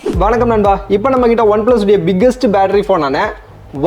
வணக்கம் நண்பா. இப்போ நம்ம கிட்ட OnePlus உடைய பிக்கெஸ்ட் பேட்டரி ஃபோனான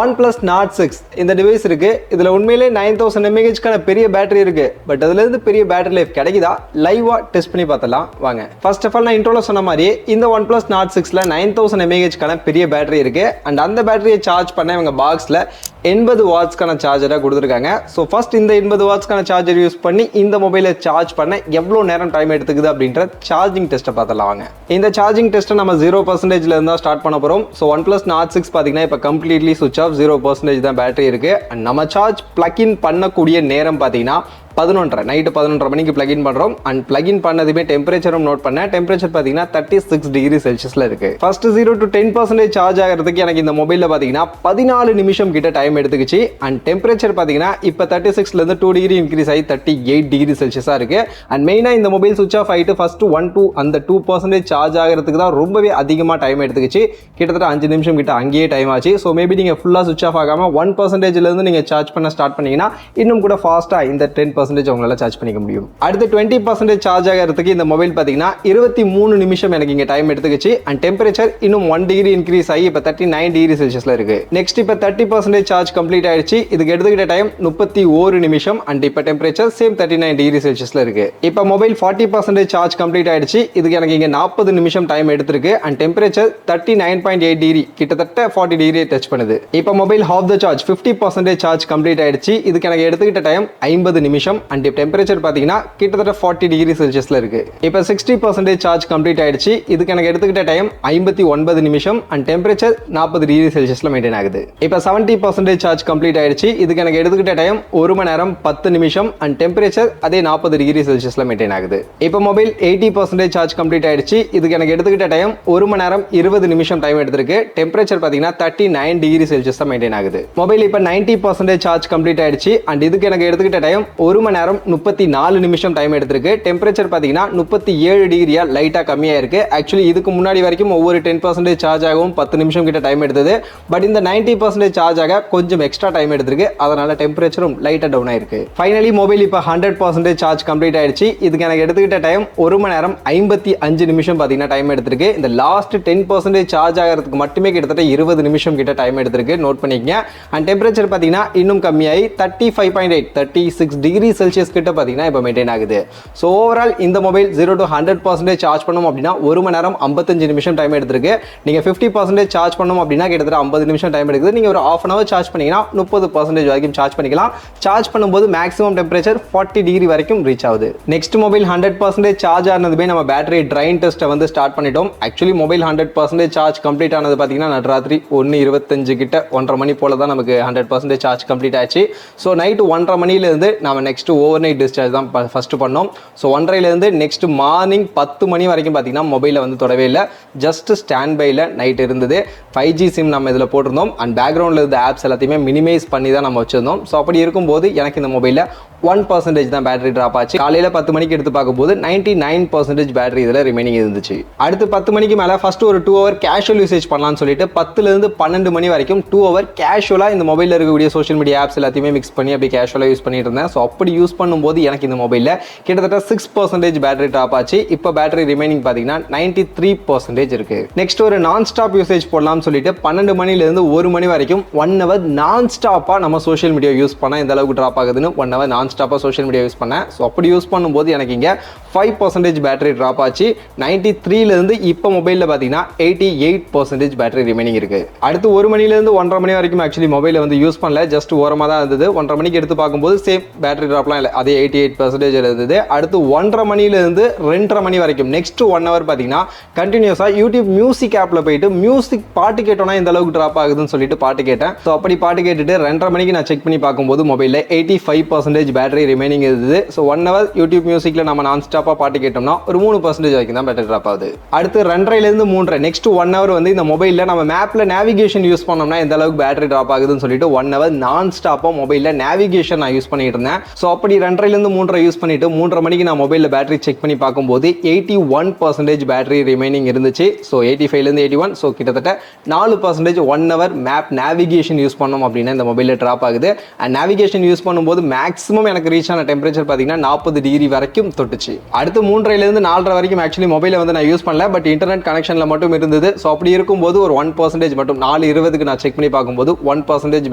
OnePlus Nord 6 இந்த டிவைஸ் இருக்கு. இதுல உண்மையிலே 9000 mAh கான பெரிய பேட்டரி இருக்கு. பட் அதுல இருந்து பெரிய பேட்டரி லைஃப் கிடைக்குதா? லைவா டெஸ்ட் பண்ணி பார்த்தலாம் வாங்க. ஃபர்ஸ்ட் ஆஃப் ஆல் நான் இன்ட்ரோல சொன்ன மாதிரி இந்த OnePlus Nord 6ல 9000 mAh கான பெரிய பேட்டரி இருக்கு. அண்ட் அந்த பேட்டரியை சார்ஜ் பண்ண இவங்க பாக்ஸ்ல 80 வாட்ஸ்க்கான சார்ஜரை கொடுத்துருக்காங்க. ஸோ ஃபர்ஸ்ட் இந்த 80 வாட்ஸ்க்கான சார்ஜர் யூஸ் பண்ணி இந்த மொபைலை சார்ஜ் பண்ண எவ்வளோ நேரம் டைம் எடுத்துக்குது அப்படின்ற சார்ஜிங் டெஸ்ட்டை பார்த்தலாம் வாங்க. இந்த சார்ஜிங் டெஸ்ட்டை நம்ம 0% இருந்தா ஸ்டார்ட் பண்ண போறோம். ஸோ OnePlus Nord 6 பார்த்தீங்கன்னா இப்போ கம்ப்ளீட்லி சுவிட்ச் ஆஃப் 0% தான் பேட்டரி இருக்கு. அண்ட் நம்ம சார்ஜ் பிளக் இன் பண்ணக்கூடிய நேரம் பார்த்தீங்கன்னா 11:30 நைட்டு 11:30 மணிக்கு பிளக்இன் பண்றோம். அண்ட் பிளக்இன் பண்ணதுமே டெம்பரேச்சரும் நோட் பண்ண டெம்பரேச்சர் பாத்தீங்கன்னா 36 டிகிரி செல்சியஸ்ல இருக்கு. ஃபர்ஸ்ட் 0 to 10% சார்ஜ் ஆகிறதுக்கு எனக்கு இந்த மொபைல்ல பாத்தீங்கன்னா 14 நிமிஷம் கிட்ட டைம் எடுத்துக்கிச்சு. அண்ட் டெம்பரேச்சர் பாத்தீங்கன்னா இப்போ 36ல இருந்து 2 டிகிரி இன்க்ரீஸ் ஆகி 38 டிகிரி செல்சியஸா இருக்கு. அண்ட் மெயினா இந்த மொபைல் சுவிட்ச் ஆஃப் ஆயிட்டு ஃபர்ஸ்ட் 2% சார்ஜ் ஆகிறதுக்கு தான் ரொம்பவே அதிகமா டைம் எடுத்துக்கிச்சு. கிட்டத்தட்ட 5 நிமிஷம் கிட்ட அங்கேயே டைம் ஆச்சு. ஸோ மேபி நீங்க ஃபுல்லா சுவிட்ச் ஆஃப் ஆகாம 1%ல இருந்து நீங்க சார்ஜ் பண்ண ஸ்டார்ட் பண்ணீங்கன்னா இன்னும் கூட ஃபாஸ்டா இந்த 10% உங்களால சார்ஜ் பண்ணிக்க முடியும். அடுத்து 20% சார்ஜ் ஆகிறதுக்கு இந்த மொபைல் பாத்தீங்கன்னா 23 நிமிஷம் எனக்கு இங்க டைம் எடுத்துக்கிச்சு. அண்ட் டெம்பரேச்சர் இன்னும் 1 டிகிரி இன்க்ரீஸ் ஆகி இப்போ 39 டிகிரி செல்சியஸ்ல இருக்கு. நெக்ஸ்ட் இப்போ 30% சார்ஜ் கம்ப்ளீட் ஆயிடுச்சு. இதுக்கு எடுத்துக்கிட்ட டைம் 31 நிமிஷம். அண்ட் இப்போ டெம்பரேச்சர் சேம் 39 டிகிரி செல்சியஸ்ல இருக்கு. இப்போ மொபைல் 40% சார்ஜ் கம்ப்ளீட் ஆயிடுச்சு. இதுக்கு எனக்கு இங்க 40 நிமிஷம் டைம் எடுத்திருக்கு. அண்ட் டெம்பரேச்சர் 39.8 டிகிரி கிட்டத்தட்ட 40 டிகிரி டச் பண்ணுது. இப்போ mobile half the charge 50% charge complete ஆயிடுச்சு. இதுக்கு எனக்கு எடுத்துக்கிட்ட டைம் 50 நிமிஷம். அண்ட் டெம்பரேச்சர் பாத்தீங்கன்னா கிட்டத்தட்ட 40 டிகிரி செல்சியஸ்ல இருக்கு. இப்போ 60% சார்ஜ் கம்ப்ளீட் ஆயிடுச்சு. இதுக்கு எனக்கு எடுத்துக்கிட்ட டைம் 59 நிமிஷம். அண்ட் டெம்பரேச்சர் 40 டிகிரி செல்சியஸ்ல மெயின்டைன் ஆகுது. இப்போ 70% சார்ஜ் கம்ப்ளீட் ஆயிடுச்சு. இதுக்கு எனக்கு எடுத்துக்கிட்ட டைம் 1 மணி நேரம் 10 நிமிஷம். அண்ட் டெம்பரேச்சர் அதே 40 டிகிரி செல்சியஸ்ல மெயின்டைன் ஆகுது. இப்போ மொபைல் 80% சார்ஜ் கம்ப்ளீட் ஆயிடுச்சு. இதுக்கு எனக்கு எடுத்துக்கிட்ட டைம் 1 மணி நேரம் 20 நிமிஷம் டைம் எடுத்திருக்கு. டெம்பரேச்சர் பாத்தீங்கன்னா 39 டிகிரி செல்சியஸ் மெயின்டைன் ஆகுது. மொபைல் இப்போ 90% சார்ஜ் கம்ப்ளீட் ஆயிடுச்சு. அண்ட் இதுக்கு எனக்கு எடுத்துக்கிட்ட டைம் 1 மணி நேரம் 34 நிமிஷம் டைம் எடுத்திருக்கு. டெம்பரேச்சர் பாத்தீங்கன்னா 37 டிகிரியா லைட்டா கம்மியா இருக்கு. ஆக்சுவலி இதுக்கு முன்னாடி வரைக்கும் ஒவ்வொரு 10% சார்ஜ் ஆகவும் 10 நிமிஷம் கிட்ட டைம் எடுத்தது. பட் இந்த 90% சார்ஜ் ஆக கொஞ்சம் எக்ஸ்ட்ரா டைம் எடுத்திருக்கு. அதனால டெம்பரேச்சரும் லைட்டா டவுன் ஆயிருக்கு. ஃபைனலி மொபைல் இப்போ 100% சார்ஜ் கம்ப்ளீட் ஆயிடுச்சு. இதுக்கு எனக்கு எடுத்துக்கிட்ட டைம் 1 மணி நேரம் 55 நிமிஷம் பாத்தீங்கன்னா டைம் எடுத்திருக்கு. இந்த லாஸ்ட் 10% சார்ஜ் ஆகிறதுக்கு மட்டுமே கிட்டத்தட்ட 20 நிமிஷம் கிட்ட டைம் எடுத்திருக்கு. நோட் பண்ணிக்கங்க. அண்ட் டெம்பரேச்சர் பாத்தீங்கன்னா இன்னும் கம்மியாகி 35.8 36 டிகிரி செல்சியஸ் கிட்ட பாத்தீங்கன்னா இப்போ மெயின்டைன் ஆகுது. ஸோ ஓவரால் இந்த மொபைல் 0 to 100% சார்ஜ் பண்ணணும் அப்படின்னா 1 மணி நேரம் 55 நிமிஷம் டைம் எடுத்திருக்கு. நீங்க 50% சார்ஜ் பண்ணணும் அப்படின்னா கிட்டத்தட்ட 50 நிமிஷம் டைம் எடுக்குது. நீங்க ஒரு half an hour சார்ஜ் பண்ணீங்கன்னா 30% வரைக்கும் சார்ஜ் பண்ணிக்கலாம். சார்ஜ் பண்ணும்போது மேக்ஸிமம் டெம்பரேச்சர் 40 டிகிரி வரைக்கும் ரீச் ஆகுது. நெக்ஸ்ட் மொபைல் 100% சார்ஜ் ஆனதுமே நம்ம பேட்டரி ட்ரைன் டெஸ்ட்டை வந்து ஸ்டார்ட் பண்ணிட்டோம். ஆக்சுவலி மொபைல் 100% சார்ஜ் கம்ப்ளீட் ஆனது பார்த்தீங்கன்னா நடுராத்திரி 1:25 கிட்ட 1:30 மணி போல தான் நமக்கு 100% சார்ஜ் கம்ப்ளீட் ஆச்சு. ஸோ நைட்டு 1:30 மணிலேருந்து நம்ம நெக்ஸ்ட் ஓவர் நைட் டிஸ்சார்ஜ் தான் ஃபர்ஸ்ட் பண்ணோம். ஸோ 1:30லேருந்து நெக்ஸ்ட் மார்னிங் 10 மணி வரைக்கும் பார்த்தீங்கன்னா மொபைலில் வந்து தொடவே இல்லை. ஜஸ்ட் ஸ்டாண்ட் பையில் நைட் இருந்தது. 5G சிம் நம்ம இதில் போட்டிருந்தோம். அண்ட் பேக்ரவுண்டில் இருந்த ஆப்ஸ் எல்லாத்தையுமே மினிமைஸ் பண்ணி தான் நம்ம வச்சிருந்தோம். ஸோ அப்படி இருக்கும்போது எனக்கு இந்த மொபைலில் 1% தான் பேட்டரி ட்ராப் ஆச்சு. காலையில் 10 மணிக்கு எடுத்து பார்க்கும்போது 99% பேட்டரி இதில் ரிமைனிங் இருந்துச்சு. அடுத்து 10 மணிக்கு மேலே ஃபர்ஸ்ட் ஒரு 2 hour கேஷுவல் யூசேஜ் பண்ணலாம்னு சொல்லிட்டு 10லேருந்து 12 மணி வரைக்கும் 2 hour கேஷுவலாக இந்த மொபைலில் இருக்கக்கூடிய சோஷியல் மீடியா ஆப்ஸ் எல்லாத்தையுமே மிக்ஸ் பண்ணி அப்படி கேஷுவலாக யூஸ் பண்ணிட்டு இருந்தேன். ஸோ அப்படி யூஸ் பண்ணும்போது எனக்கு இந்த மொபைலில் கிட்டத்தட்ட 6% பேட்டரி ட்ராப் ஆச்சு. இப்போ பேட்டரி ரிமைனிங் பார்த்தீங்கன்னா 93% இருக்கு. நெக்ஸ்ட் ஒரு நான் ஸ்டாப் யூசேஜ் போடலாம்னு சொல்லிட்டு 12 மணிலேருந்து 1 மணி வரைக்கும் 1 hour நான் ஸ்டாப்பாக நம்ம சோஷியல் மீடியா யூஸ் பண்ணால் இந்த அளவுக்கு ட்ராப் ஆகுதுன்னு 1 hour நான் ஸ்டாப்பாக சோஷியல் மீடியா யூஸ் பண்ணேன். ஸோ அப்படி யூஸ் பண்ணும்போது எனக்கு இங்கே 5% பேட்டரி ட்ராப் ஆச்சு. 93லேருந்து இப்போ மொபைலில் பார்த்தீங்கன்னா 88% பேட்டரி ரிமைனிங் இருக்கு. அடுத்து 1 மணிலேருந்து 1:30 மணி வரைக்கும் ஆக்சுவலி மொபைலை வந்து யூஸ் பண்ணல. ஜஸ்ட் ஓரமாக தான் இருந்தது. 1:30 மணிக்கு எடுத்து பார்க்கும்போது சேம் பேட்டரி ட்ராப்லாம் இல்லை, அதே 88% இருந்தது. அடுத்து 1:30 மணிலேருந்து 2:30 மணி வரைக்கும் நெக்ஸ்ட் 1 hour பார்த்தீங்கன்னா கண்டினியூஸாக யூடியூப் மியூசிக் ஆப்பில் போயிட்டு மியூசிக் பாட்டு கேட்டோன்னா இந்த அளவுக்கு ட்ராப் ஆகுதுன்னு சொல்லிட்டு பாட்டு கேட்டேன். ஸோ அப்படி பாட்டு கேட்டுட்டு 2:30 மணிக்கு நான் செக் பண்ணி பார்க்கும்போது மொபைலில் 85% பேட்டரி ரிமைனிங் இருந்தது. ஸோ 1 hour யூடியூப் மியூசிக்கில் நம்ம நான் ஸ்டாப்பாக பாட்டு கேட்டோம்னா ஒரு 3% வரைக்கும் தான் பேட்டரி ட்ராப் ஆகுது. அடுத்து 2:30லேருந்து 3:30 நெக்ஸ்ட் 1 hour வந்து இந்த மொபைலில் நம்ம மேப்பில் நேவிகேஷன் யூஸ் பண்ணோம்னா இந்த அளவுக்கு பேட்டரி ட்ராப் ஆகுதுன்னு சொல்லிட்டு 1 hour நான் ஸ்டாப்பாக மொபைலில் நேவிகேஷன் நான் யூஸ் பண்ணிட்டு இருந்தேன். ஸோ அப்படி 2:30லேருந்து 3:30 யூஸ் பண்ணிட்டு 3:30 மணிக்கு நான் மொபைலில் பேட்டரி செக் பண்ணி பார்க்கும்போது 81% பேட்டரி ரிமைனிங் இருந்துச்சு. ஸோ 85லேருந்து 81, ஸோ கிட்டத்தட்ட 4% 1 hour மேப் நேவிகேஷன் யூஸ் பண்ணோம் அப்படின்னா இந்த மொபைலில் ட்ராப் ஆகுது. அண்ட் நேவிகேஷன் யூஸ் பண்ணும்போது மேக்ஸிமம் எனக்கு ரீச் ஆன டெம்பரேச்சர் பார்த்தீங்கன்னா 40 டிகிரி வரைக்கும் தொட்டுச்சு. அடுத்து 3:30லேருந்து 4:30 வரைக்கும் ஆக்சுவலி மொபைலை வந்து நான் யூஸ் பண்ணல, பட் இன்டர்நெட் கனெக்ஷனில் மட்டும் இருந்தது. ஸோ அப்படி இருக்கும்போது ஒரு 1% மட்டும் 4:20க்கு நான் செக் பண்ணி பார்க்கும்போது 1%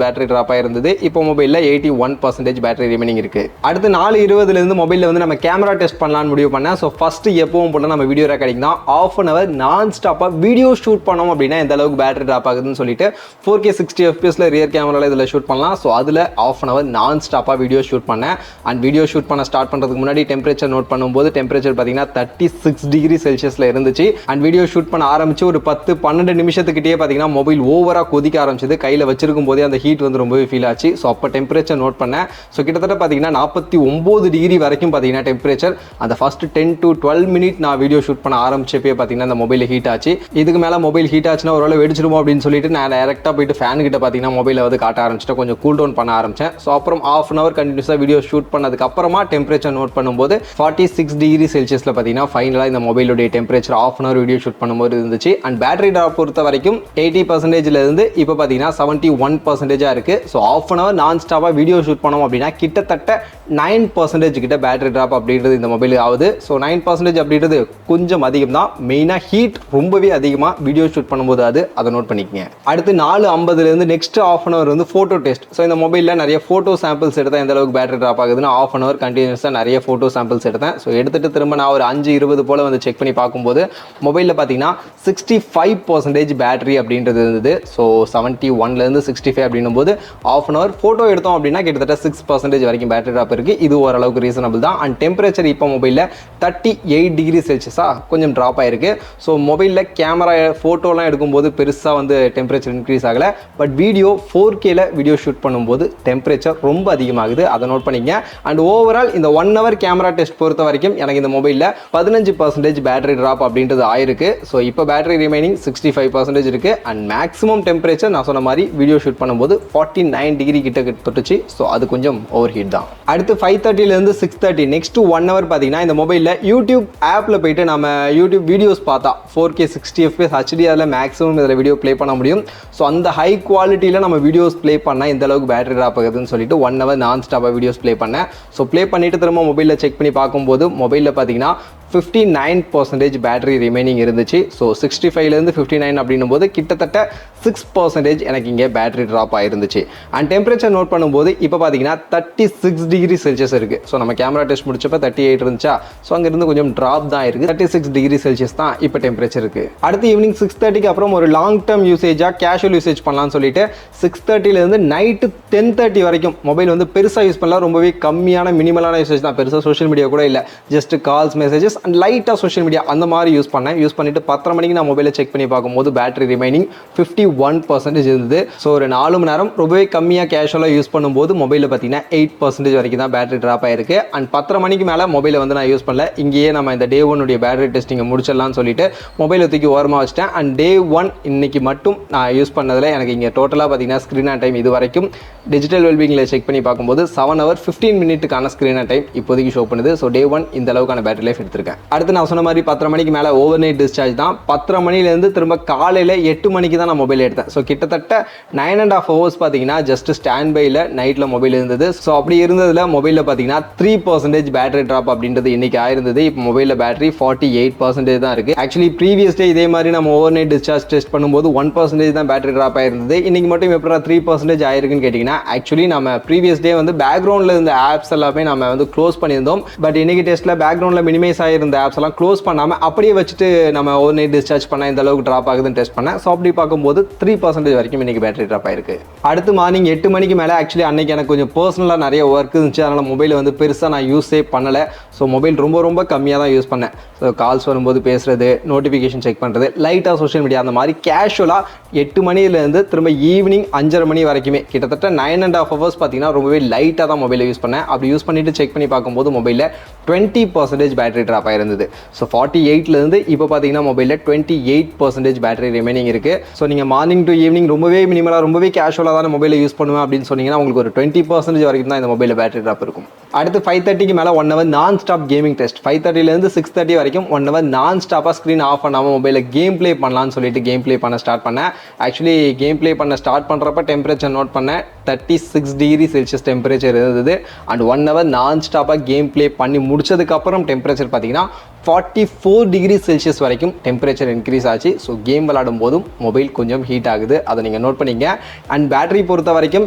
பேட்டரி ட்ராப் ஆயிருந்தது. இப்போ மொபைலில் 81% பேட்டரி ரிமைனிங் இருக்கு. அடுத்து 4:20லேருந்து மொபைலில் வந்து நம்ம கேமரா டெஸ்ட் பண்ணலாம்னு முடிவு பண்ணேன். ஸோ ஃபர்ஸ்ட் எப்பவும் போல நம்ம வீடியோ ரெக்கார்டிங் தான். ½ an hour நான் ஸ்டாப்பாக வீடியோ ஷூட் பண்ணோம் அப்படின்னா எந்த அளவுக்கு பேட்டரி ட்ராப் ஆகுதுன்னு சொல்லிட்டு 4K 60 FPS ரியர் கேமராவில் இதில் ஷூட் பண்ணலாம். ஸோ அதில் ½ an hour நான் ஸ்டாப்பாக வீடியோ ஷூட் பண்ணேன். அண்ட் வீடியோ ஷூட் பண்ண ஸ்டார்ட் பண்ணுறதுக்கு முன்னாடி டெம்பரேச்சர் நோட் பண்ணும்போது டெம்பரேச்சர் பார்த்தீங்கன்னா 36 டிகிரி செல்சியஸில் இருந்துச்சு. அண்ட் வீடியோ ஷூட் பண்ண ஆரம்பிச்சு ஒரு 10-12 நிமிஷத்துக்கிட்டே பார்த்தீங்கன்னா மொபைல் ஓவராக கொதிக்க ஆரம்பிச்சது. கையில் வச்சிருக்கும் போதே அந்த ஹீட் வந்து ரொம்பவே ஃபீல் ஆச்சு. ஸோ அப்போ டெம்பரேச்சர் நோட் பண்ணேன். ஸோ கிட்டத்தட்ட பார்த்தீங்கன்னா 49 டிகிரி வரைக்கும் பார்த்தீங்கன்னா டெம்பரேச்சர் அந்த ஃபர்ஸ்ட் 10 to 12 மினிட் நான் வீடியோ ஷூட் பண்ண ஆரம்பிச்சப்பே பார்த்தீங்கன்னா அந்த மொபைல் ஹீட் ஆச்சு. இதுக்கு மேலே மொபைல் ஹீட் ஆச்சுன்னா ஒரு வேளை வெடிச்சிருமோ அப்படின்னு சொல்லிட்டு நான் டேரெக்டாக போயிட்டு ஃபேன் கிட்ட பார்த்தீங்கன்னா மொபைலை வந்து காட்ட ஆரம்பிச்சிட்டு கொஞ்சம் கூல் டவுன் பண்ண ஆரம்பிச்சேன். ஸோ அப்புறம் ½ an hour கண்டினியூஸாக வீடியோ ஷூட் பண்ணதுக்கு அப்புறமா டெம்பரேச்சர் நோட் பண்ணும்போது 46 டிகிரி செல்சியஸில் பார்த்தீங்கன்னா ஃபைனலாக இந்த மொபைலுடைய temperature ½ an hour video shoot பண்ணும்போது இருந்துச்சு. அண்ட் பேட்டரி ட்ராப் பொறுத்த வரைக்கும் 80% இருந்து இப்போ பார்த்தீங்கன்னா 71% இருக்கு. ஸோ ½ an hour நான் ஸ்டாப்பாக வீடியோ ஷூட் பண்ணோம் அப்படின்னா கிட்டத்தட்ட 9% கிட்ட பேட்டரி ட்ராப் அப்படின்றது இந்த மொபைல் ஆகுது. ஸோ 9% அப்படின்றது கொஞ்சம் அதிகம் தான். மெயினாக ஹீட் ரொம்பவே அதிகமாக வீடியோ ஷூட் பண்ணும்போது அதை நோட் பண்ணிக்கங்க. அடுத்து 4:50லேருந்து நெக்ஸ்ட் ½ an hour வந்து ஃபோட்டோ டெஸ்ட். ஸோ இந்த மொபைலில் நிறைய ஃபோட்டோ சாம்பிள்ஸ் எடுத்தால் எந்த அளவுக்கு பேட்டரி ட்ராப் ஆகுதுன்னு ½ an hour கண்டினியூஸாக நிறைய ஃபோட்டோ சாம்பிள்ஸ் எடுத்தேன். ஸோ எடுத்துட்டு திரும்ப நான் ஒரு 5:20 போல் வந்து செக் பண்ணி பார்க்கும்போது மொபைலில் பார்த்தீங்கன்னா 65% பேட்டரி அப்படின்றது இருந்தது. ஸோ 71லேருந்து 65 அப்படின்னும் போது ½ an hour ஃபோட்டோ எடுத்தோம் அப்படின்னா கிட்டத்தட்ட 6% வரைக்கும் பேட்டரி ட்ராப் இருக்குது. இது ஓரளவுக்கு ரீசனபிள் தான். அண்ட் டெம்பரேச்சர் இப்போ மொபைலில் 38 டிகிரி செல்சியஸாக கொஞ்சம் ட்ராப் ஆயிருக்கு. ஸோ மொபைலில் கேமரா ஃபோட்டோலாம் எடுக்கும்போது பெருசாக வந்து டெம்பரேச்சர் இன்க்ரீஸ் ஆகலை. பட் வீடியோ 4Kல வீடியோ ஷூட் பண்ணும்போது டெம்பரேச்சர் ரொம்ப அதிகமாகுது. அதை நோட் பண்ணிங்க. அண்ட் ஓவரால் இந்த 1 hour கேமரா டெஸ்ட் பொறுத்த வரைக்கும் எனக்கு இந்த மொபைலில் 15% பேட்டரி ட்ராப் அப்படின்றது ஆயிருக்கு. ஸோ இப்போ பேட்டரி ரிமைனிங் 65% இருக்கு. அண்ட் மேக்ஸிமம் டெம்பரேச்சர் நான் சொன்ன மாதிரி வீடியோ ஷூட் பண்ணும்போது 49 டிகிரி கிட்ட தொட்டுச்சு. ஸோ அது கொஞ்சம் ஓவர் ஹீட் தான். அடுத்து 5:30லேருந்து 6:30 நெக்ஸ்ட் 1 hour பார்த்தீங்கன்னா இந்த மொபைலில் யூடியூப் ஆப்பில் போயிட்டு நம்ம யூடியூப் வீடியோஸ் பார்த்தா 4K 60 FPS HDR மேக்ஸிமம் இதில் வீடியோ ப்ளே பண்ண முடியும். ஸோ அந்த ஹை குவாலிட்டியில் நம்ம வீடியோஸ் ப்ளே பண்ணால் இந்த அளவுக்கு பேட்டரி ட்ராப் ஆகுதுன்னு சொல்லிட்டு 1 hour நான் ஸ்டாப்பாக வீடியோஸ் ப்ளே பண்ணேன். ஸோ ப்ளே பண்ணிட்டு திரும்ப மொபைலில் செக் பண்ணி பார்க்கும்போது மொபைலில் பார்த்தீங்கன்னா 59% பேட்டரி ரிமைனிங் இருந்துச்சு. ஸோ 65லேருந்து 59 அப்படின்னும் போது கிட்டத்தட்ட 6% எனக்கு இங்கே பேட்டரி ட்ராப் ஆயிருந்துச்சு. அண்ட் டெம்பரேச்சர் நோட் பண்ணும்போது இப்போ பார்த்தீங்கன்னா 36 டிகிரி செல்சியஸ் இருக்குது. ஸோ நம்ம கேமரா டெஸ்ட் முடிச்சப்போ 38 இருந்துச்சா. ஸோ அங்கேருந்து கொஞ்சம் ட்ராப் தான் இருக்குது. 36 டிகிரி செல்சியஸ் தான் இப்போ டெம்பரேச்சர் இருக்குது. அடுத்து ஈவினிங் 6:30க்கு அப்புறம் ஒரு லாங் டேர்ம் யூசேஜாக கேஷுவல் யூசேஜ் பண்ணலாம்னு சொல்லிட்டு 6:30லேருந்து நைட்டு 10:30 வரைக்கும் மொபைல் வந்து பெருசாக யூஸ் பண்ணலாம். ரொம்பவே கம்மியான மினிமலான யூசேஜ் தான். பெருசாக சோஷியல் மீடியா கூட இல்லை. ஜஸ்ட் கால்ஸ் மெசேஜஸ் அண்ட் லைட்டாக சோஷியல் மீடியா அந்த மாதிரி யூஸ் பண்ணிட்டு 10:30 மணிக்கு நான் மொபைலை செக் பண்ணி பார்க்கும்போது பேட்டரி ரிமைனிங் 51% இருந்தது. ஸோ ஒரு 4 மணி நேரம் ரொம்பவே கம்மியாக கேஷுவலாக யூஸ் பண்ணும்போது மொபைலில் பார்த்தீங்கன்னா 8% வரைக்கும் தான் பேட்டரி ட்ராப் ஆயிருக்கு. அண்ட் 10:30 மணிக்கு மேலே மொபைலை வந்து நான் யூஸ் பண்ணல. இங்கேயே நம்ம இந்த டே 1 பேட்டரி டெஸ்டிங்கை முடிச்சிடலாம்னு சொல்லிட்டு மொபைலை தூக்கி ஓரமாக வச்சிட்டேன். அண்ட் டே 1 இன்னைக்கு மட்டும் நான் யூஸ் பண்ணதில் எனக்கு இங்கே டோட்டலாக பார்த்தீங்கன்னா ஸ்க்ரீன் ஆன் டைம் இது வரைக்கும் டிஜிட்டல் வெல்பிங்கில் செக் பண்ணி பார்க்கும்போது 7 hour 15 minute screen on time இப்போதைக்கு ஷோ பண்ணுது. ஸோ டே 1 இந்த அளவுக்கான பேட்டரி லைஃப் எடுத்திருக்கேன். அடுத்து நான் சொன்ன மாதிரி 10:30 மணிக்கு மேலே ஓவர் நைட் டிஸ்சார்ஜ் தான். 10:30 மணிலேருந்து திரும்ப காலையில் 8 மணிக்கு தான் நான் மொபைல் எடுத்தேன். ஸோ கிட்டத்தட்ட 9.5 hours பார்த்தீங்கன்னா ஜஸ்ட் ஸ்டாண்ட் பையில் நைட்டில் மொபைல் இருந்தது. ஸோ அப்படி இருந்ததில் மொபைலில் பார்த்தீங்கன்னா 3% பேட்டரி ட்ராப் அப்படின்றது இன்னைக்கு ஆயிருந்தது. இப்போ மொபைலில் பேட்டரி 48% தான் இருக்குது. ஆக்சுவலி ப்ரீவியஸ் டே இதே மாதிரி நம்ம ஓவர் நைட் டிஸ்சார்ஜ் டெஸ்ட் பண்ணும்போது 1% தான் பேட்டரி ட்ராப் ஆயிருந்தது. இன்னைக்கு மட்டும் எப்படா 3% ஆயிருக்குன்னு கேட்டிங்கன்னா ஆக்சுவலி நம்ம ப்ரீவியஸ் டே வந்து பேக்ரவுண்டில் இருந்த ஆப்ஸ் எல்லாமே நம்ம வந்து க்ளோஸ் பண்ணியிருந்தோம். பட் இன்னைக்கு டெஸ்ட்டில் பேக்ரவுண்டில் மினிமைஸ் ஆகிருந்த ஆப்ஸ் எல்லாம் க்ளோஸ் பண்ணாமல் அப்படியே வச்சுட்டு நம்ம ஓவர் நைட் டிஸ்சார்ஜ் பண்ண இந்த அளவுக்கு ட்ராப் ஆகுதுன்னு டெஸ்ட் பண்ணேன். ஸோ அப்படி பார்க்கும்போது 3% வரைக்கும் இன்னைக்கு பேட்டரி ட்ராப் ஆயிருக்கு. அடுத்து மார்னிங் 8 மணிக்கு மேலே ஆக்சுவலி அன்னைக்கு எனக்கு கொஞ்சம் பர்சனலாக நிறைய ஒர்க் இருந்துச்சு. அதனால் மொபைலை வந்து பெருசாக நான் யூஸே பண்ணலை. ஸோ மொபைல் ரொம்ப கம்மியாக தான் யூஸ் பண்ணேன். ஸோ கால்ஸ் வரும்போது பேசுறது, நோட்டிஃபிகேஷன் செக் பண்ணுறது, லைட்டாக சோஷியல் மீடியா அந்த மாதிரி கேஷுவலாக 8 மணிலேருந்து திரும்ப ஈவினிங் 5:30 மணி வரைக்குமே கிட்டத்தட்ட 9.5 hours பார்த்தீங்கன்னா ரொம்பவே லைட்டாக தான் மொபைலை யூஸ் பண்ணேன். அப்படி யூஸ் பண்ணிட்டு செக் பண்ணி பார்க்கும்போது மொபைலில் 20% பேட்டரி ட்ராப் ட்ராப் ஆயிருந்தது. ஸோ 48லேருந்து இப்போ பார்த்தீங்கன்னா மொபைலில் 28% பேட்டரி ரிமைனிங் இருக்குது. ஸோ நீங்கள் மார்னிங் டு ஈவினிங் ரொம்பவே மினிமலாக ரொம்பவே கேஷுவலாக தான் மொபைலை யூஸ் பண்ணுவேன் அப்படின்னு சொன்னீங்கன்னா உங்களுக்கு ஒரு 20% வரைக்கும் தான் இந்த மொபைலில் பேட்டரி ட்ராப் இருக்கும். அடுத்து 5:30க்கு மேலே 1 hour நான் ஸ்டாப் கேமிங் டெஸ்ட். 5:30லேருந்து 6:30 வரைக்கும் 1 hour நான் ஸ்டாப்பாக ஸ்க்ரீன் ஆஃப் பண்ணாமல் மொபைலில் கேம் ப்ளே பண்ணலான்னு சொல்லிட்டு கேம் ப்ளே பண்ண ஸ்டார்ட் பண்ணேன். ஆக்சுவலி கேம் ப்ளே பண்ண ஸ்டார்ட் பண்ணுறப்ப டெம்பரேச்சர் நோட் பண்ணேன். 36 டிகிரி செல்சியஸ் டெம்பரேச்சர் இருந்தது. அண்ட் 1 hour நான் ஸ்டாப்பாக கேம் ப்ளே பண்ணி முடிச்சதுக்கப்புறம் டெம்பரேச்சர் பார்த்தீங்கன்னா 44 டிகிரி செல்சியஸ் வரைக்கும் டெம்பரேச்சர் இன்க்ரீஸ் ஆச்சு. ஸோ கேம் விளாடும் போதும் மொபைல் கொஞ்சம் ஹீட் ஆகுது, அதை நீங்கள் நோட் பண்ணிங்க. அண்ட் பேட்டரி பொறுத்த வரைக்கும்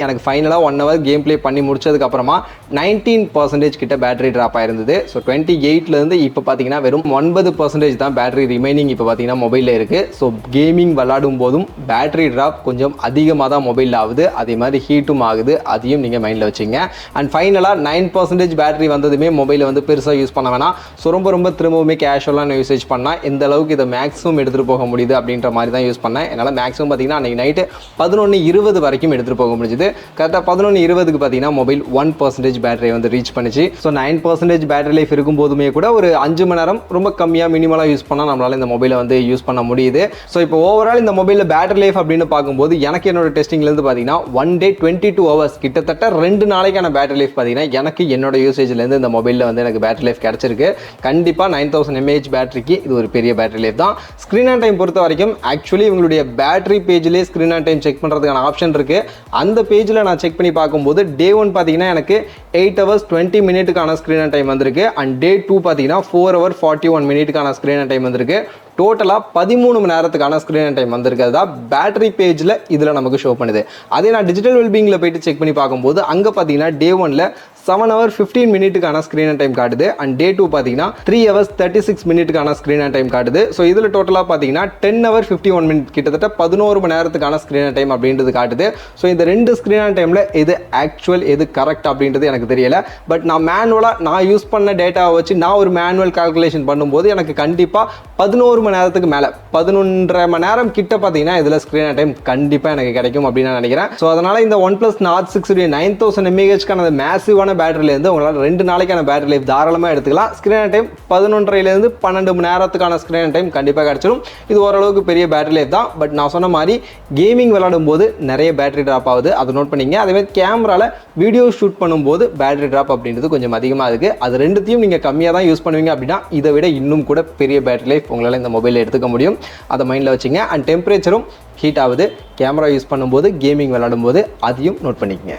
எனக்கு ஃபைனலாக 1 hour கேம் ப்ளே பண்ணி முடிச்சதுக்கப்புறமா 19% கிட்ட பேட்டரி ட்ராப் ஆயிருந்தது. ஸோ 28லேருந்து இப்போ பார்த்தீங்கன்னா வெறும் 9% தான் பேட்டரி ரிமைனிங் இப்போ பார்த்தீங்கன்னா மொபைலில் இருக்குது. ஸோ கேமிங் விளாடும் போதும் பேட்டரி ட்ராப் கொஞ்சம் அதிகமாக தான் மொபைலில் ஆகுது, அதே மாதிரி ஹீட்டும் ஆகுது, அதையும் நீங்கள் மைண்டில் வச்சுங்க. அண்ட் ஃபைனலாக 9% பேட்டரி வந்ததுமே மொபைலை வந்து பெருசாக யூஸ் பண்ண வேணாம். ஸோ ரொம்ப திரும்பவுமே கேஷுவலாக யூசேஜ் பண்ணால் எந்த அளவுக்கு இதை மேக்ஸிமம் எடுத்துகிட்டு போக முடியுது அப்படின்ற மாதிரி தான் யூஸ் பண்ணேன். என்னால் மேக்ஸிமம் பார்த்தீங்கன்னா அன்றைக்கி நைட்டு 11:20 வரைக்கும் எடுத்துகிட்டு போக முடிஞ்சுது. கரெக்டாக 11:20க்கு பார்த்தீங்கன்னா மொபைல் 1% பேட்டரி வந்து ரீச் பண்ணிச்சு. ஸோ 9% பேட்டரி லைஃப் இருக்கும் போதுமே கூட ஒரு 5 மணி நேரம் ரொம்ப கம்மியாக மினிமலாக யூஸ் பண்ணால் நம்மளால் இந்த மொபைலை வந்து யூஸ் பண்ண முடியுது. ஸோ இப்போ ஓவரால் இந்த மொபைலில் பேட்டரி லைஃப் அப்படின்னு பார்க்கும்போது எனக்கு என்னோட டெஸ்டிங்லேருந்து பார்த்தீங்கன்னா 1 day 22 hours கிட்டத்தட்ட 2 நாளைக்கான பேட்டரி லைஃப் பார்த்தீங்கன்னா எனக்கு என்னோட யூசேஜ்லேருந்து இந்த மொபைலில் வந்து எனக்கு பேட்டரி லைஃப் கிடச்சிருக்கு. கண்டிப்பாக 9000 mAh பேட்டரிக்கு இது ஒரு பெரிய பேட்டரி லைஃப் தான். ஸ்க்ரீன் ஆன் டைம் பொறுத்த வரைக்கும் ஆக்சுவலி இவங்களுடைய பேட்டரி பேஜ்லேயே ஸ்க்ரீன் ஆன் டைம் செக் பண்ணுறதுக்கான ஆப்ஷன் இருக்குது. அந்த பேஜில் நான் செக் பண்ணி பார்க்கும்போது டே 1 பார்த்தீங்கன்னா எனக்கு 8 hours 20 minutes screen on time வந்திருக்கு. அண்ட் டே 2 பார்த்தீங்கன்னா 4 hours 41 minutes screen on time வந்திருக்கு. டோட்டலாக 13 மணி நேரத்துக்கான ஸ்க்ரீன் டைம் வந்திருக்கிறதா பேட்டரி பேஜில் இதில் நமக்கு ஷோ பண்ணுது. அதே நான் டிஜிட்டல் வெல்பீங்கில் போயிட்டு செக் பண்ணி பார்க்கும்போது அங்கே பார்த்தீங்கன்னா டே 1ல் 7 hours 15 minutes ஸ்க்ரீன் டைம் காட்டுது. அண்ட் டே 2 பார்த்தீங்கன்னா 3 hours 36 minutes ஸ்க்ரீன் டைம் காட்டுது. ஸோ இதில் டோட்டலாக பார்த்தீங்கன்னா 10 hours 51 minutes கிட்டத்தட்ட 11 மணி நேரத்துக்கான ஸ்க்ரீன் டைம் அப்படின்றது காட்டுது. ஸோ இந்த ரெண்டு ஸ்க்ரீன் டைமில் எது ஆக்சுவல் எது கரெக்ட் அப்படின்றது எனக்கு தெரியல. பட் நான் மேனுவலாக நான் யூஸ் பண்ண டேட்டாவை வச்சு நான் ஒரு மேனுவல் கால்குலேஷன் பண்ணும்போது எனக்கு கண்டிப்பாக 11 மணி நேரத்துக்கு மேலே 11.5 மணி நேரம் கிட்ட பார்த்தீங்கன்னா இதில் ஸ்க்ரீன் டைம் கண்டிப்பாக எனக்கு கிடைக்கும் அப்படின்னு நான் நினைக்கிறேன். ஸோ அதனால் இந்த OnePlus Nord 6 9000 mAh மேசிவான பேட்டரியிலேருந்து உங்களால் 2 நாளைக்கான பேட்டரி லைஃப் தாராளமாக எடுத்துக்கலாம். ஸ்க்ரீன் டைம் 11.5லேருந்து 12 மணி நேரத்துக்கான ஸ்க்ரீன் டைம் கண்டிப்பாக கிடச்சிடும். இது ஓரளவுக்கு பெரிய பேட்டரி லைஃப் தான். பட் நான் சொன்ன மாதிரி கேமிங் விளையாடும் போது நிறைய பேட்டரி ட்ராப் ஆகுது, அதை நோட் பண்ணிங்க. அதேமாதிரி கேமராவில் வீடியோ ஷூட் பண்ணும்போது பேட்டரி ட்ராப் அப்படின்றது கொஞ்சம் அதிகமாக இருக்குது. அது ரெண்டுத்தையும் நீங்கள் கம்மியாக தான் யூஸ் பண்ணுவீங்க அப்படின்னா இதை விட இன்னும் கூட பெரிய பேட்டரி லைஃப் உங்களால் இந்த மொபைலில் எடுத்துக்க முடியும். அதை மைண்டில் வச்சுங்க. அண்ட் டெம்பரேச்சரும் ஹீட் ஆகுது கேமரா யூஸ் பண்ணும்போது, கேமிங் விளையாடும் போது, அதையும் நோட் பண்ணிக்கங்க.